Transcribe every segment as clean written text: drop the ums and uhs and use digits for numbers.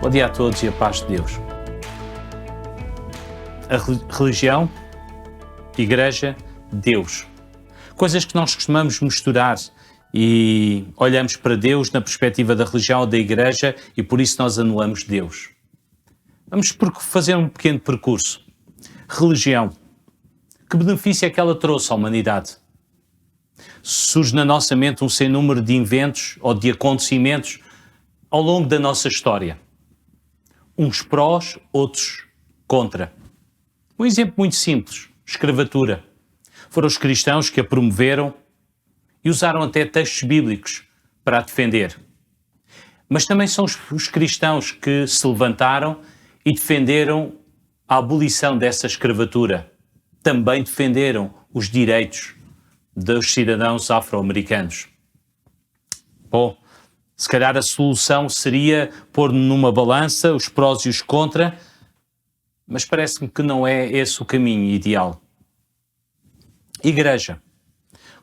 Bom dia a todos e a paz de Deus. A religião, igreja, Deus. Coisas que nós costumamos misturar e olhamos para Deus na perspectiva da religião ou da igreja e por isso nós anulamos Deus. Vamos fazer um pequeno percurso. Religião. Que benefício é que ela trouxe à humanidade? Surge na nossa mente um sem número de eventos ou de acontecimentos ao longo da nossa história. Uns prós, outros contra. Um exemplo muito simples, escravatura. Foram os cristãos que a promoveram e usaram até textos bíblicos para a defender. Mas também são os cristãos que se levantaram e defenderam a abolição dessa escravatura. Também defenderam os direitos dos cidadãos afro-americanos. Bom, se calhar a solução seria pôr numa balança os prós e os contra, mas parece-me que não é esse o caminho ideal. Igreja.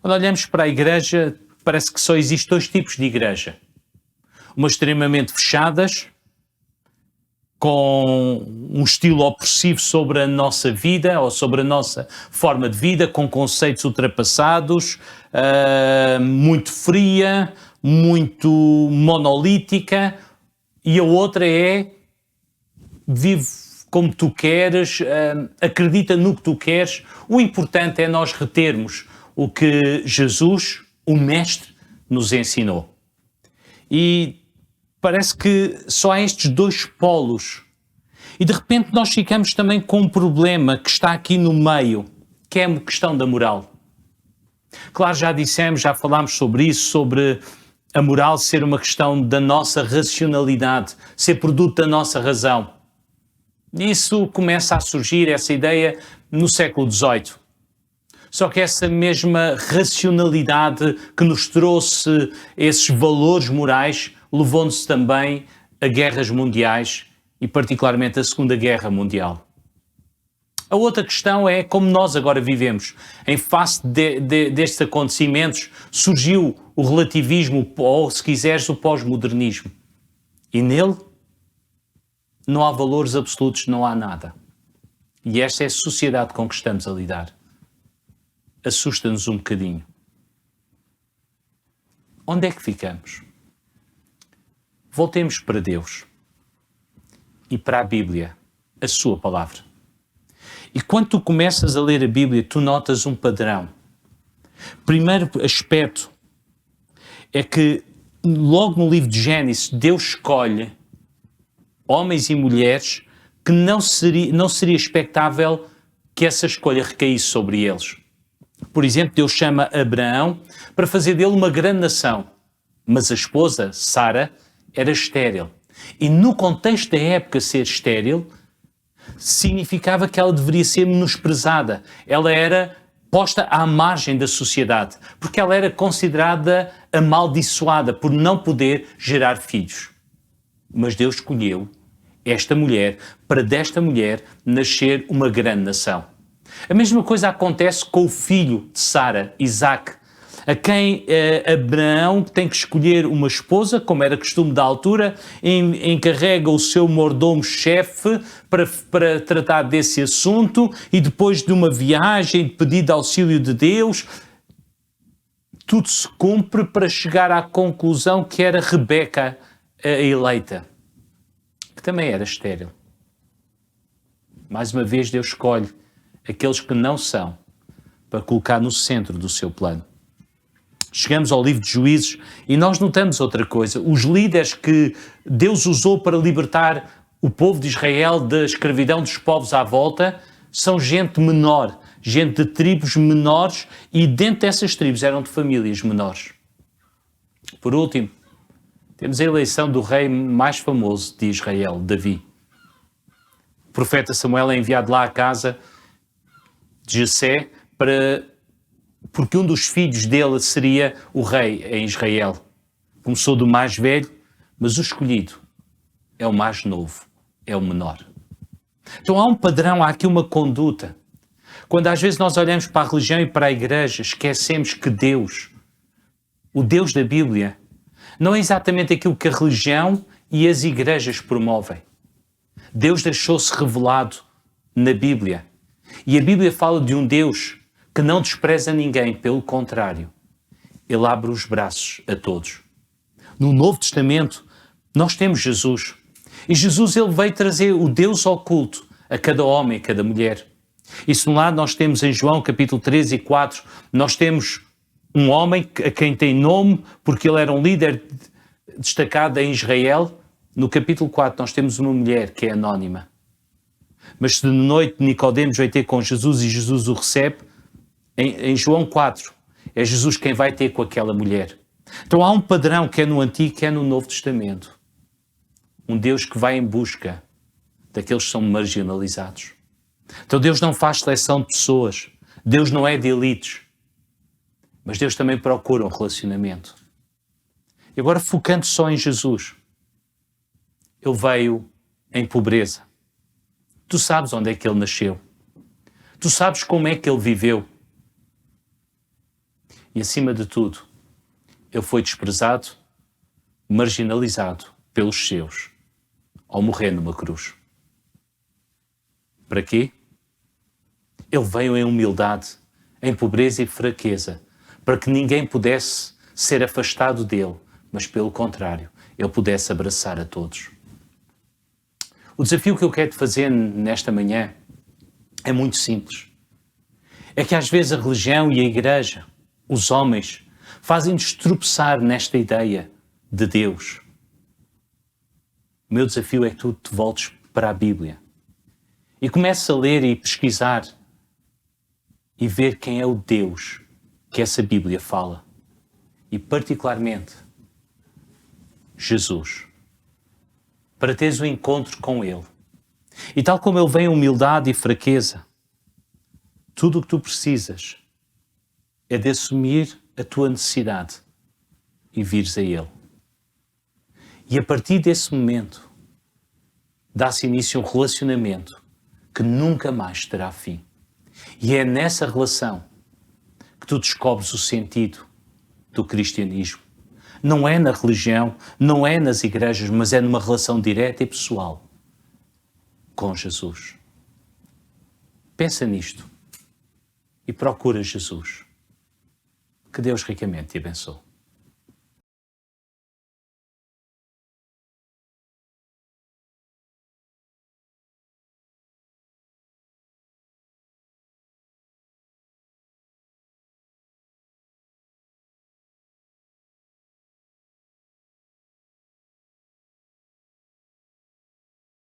Quando olhamos para a igreja, parece que só existem dois tipos de igreja. Umas extremamente fechadas, com um estilo opressivo sobre a nossa vida ou sobre a nossa forma de vida, com conceitos ultrapassados, muito fria, muito monolítica, e a outra é vive como tu queres, acredita no que tu queres. O importante é nós retermos o que Jesus, o Mestre, nos ensinou. E parece que só há estes dois polos. E de repente nós ficamos também com um problema que está aqui no meio, que é a questão da moral. Claro, já falámos sobre isso, sobre a moral ser uma questão da nossa racionalidade, ser produto da nossa razão. Isso começa a surgir, essa ideia, no século XVIII. Só que essa mesma racionalidade que nos trouxe esses valores morais levou-nos também a guerras mundiais e particularmente a Segunda Guerra Mundial. A outra questão é como nós agora vivemos. Em face destes acontecimentos surgiu o relativismo ou, se quiseres, o pós-modernismo. E nele não há valores absolutos, não há nada. E esta é a sociedade com que estamos a lidar. Assusta-nos um bocadinho. Onde é que ficamos? Voltemos para Deus e para a Bíblia, a sua palavra. E quando tu começas a ler a Bíblia, tu notas um padrão. Primeiro aspecto é que logo no livro de Gênesis, Deus escolhe homens e mulheres que não seria expectável que essa escolha recaísse sobre eles. Por exemplo, Deus chama Abraão para fazer dele uma grande nação, mas a esposa, Sara, era estéril. E no contexto da época, ser estéril significava que ela deveria ser menosprezada. Ela era posta à margem da sociedade, porque ela era considerada amaldiçoada por não poder gerar filhos. Mas Deus escolheu esta mulher para desta mulher nascer uma grande nação. A mesma coisa acontece com o filho de Sara, Isaac, a quem Abraão tem que escolher uma esposa, como era costume da altura, encarrega o seu mordomo-chefe para tratar desse assunto e depois de uma viagem, de pedido de auxílio de Deus, tudo se cumpre para chegar à conclusão que era Rebeca a eleita, que também era estéril. Mais uma vez Deus escolhe aqueles que não são para colocar no centro do seu plano. Chegamos ao livro de Juízes e nós notamos outra coisa. Os líderes que Deus usou para libertar o povo de Israel da escravidão dos povos à volta são gente menor, gente de tribos menores e dentro dessas tribos eram de famílias menores. Por último, temos a eleição do rei mais famoso de Israel, Davi. O profeta Samuel é enviado lá à casa de Jessé porque um dos filhos dele seria o rei em Israel. Começou do mais velho, mas o escolhido é o mais novo, é o menor. Então há um padrão, há aqui uma conduta. Quando às vezes nós olhamos para a religião e para a igreja, esquecemos que Deus, o Deus da Bíblia, não é exatamente aquilo que a religião e as igrejas promovem. Deus deixou-se revelado na Bíblia. E a Bíblia fala de um Deus que não despreza ninguém, pelo contrário, Ele abre os braços a todos. No Novo Testamento, nós temos Jesus. E Jesus, Ele veio trazer o Deus oculto a cada homem, a cada mulher. E se lá nós temos em João capítulo 3 e 4, nós temos um homem a quem tem nome, porque ele era um líder destacado em Israel. No capítulo 4 nós temos uma mulher que é anónima. Mas se de noite Nicodemos vai ter com Jesus e Jesus o recebe, em João 4, é Jesus quem vai ter com aquela mulher. Então há um padrão que é no Antigo, que é no Novo Testamento. Um Deus que vai em busca daqueles que são marginalizados. Então Deus não faz seleção de pessoas. Deus não é de elites. Mas Deus também procura um relacionamento. E agora, focando só em Jesus, Ele veio em pobreza. Tu sabes onde é que Ele nasceu. Tu sabes como é que Ele viveu. E acima de tudo, Ele foi desprezado, marginalizado pelos seus, ao morrer numa cruz. Para quê? Ele veio em humildade, em pobreza e fraqueza, para que ninguém pudesse ser afastado dele, mas pelo contrário, Ele pudesse abraçar a todos. O desafio que eu quero te fazer nesta manhã é muito simples. É que às vezes a religião e a igreja, os homens, fazem-nos tropeçar nesta ideia de Deus. O meu desafio é que tu te voltes para a Bíblia e comeces a ler e pesquisar e ver quem é o Deus que essa Bíblia fala. E particularmente, Jesus. Para teres um encontro com Ele. E tal como Ele vem em humildade e fraqueza, tudo o que tu precisas é de assumir a tua necessidade e vires a Ele. E a partir desse momento, dá-se início a um relacionamento que nunca mais terá fim. E é nessa relação que tu descobres o sentido do cristianismo. Não é na religião, não é nas igrejas, mas é numa relação direta e pessoal com Jesus. Pensa nisto e procura Jesus. Que Deus ricamente te abençoe.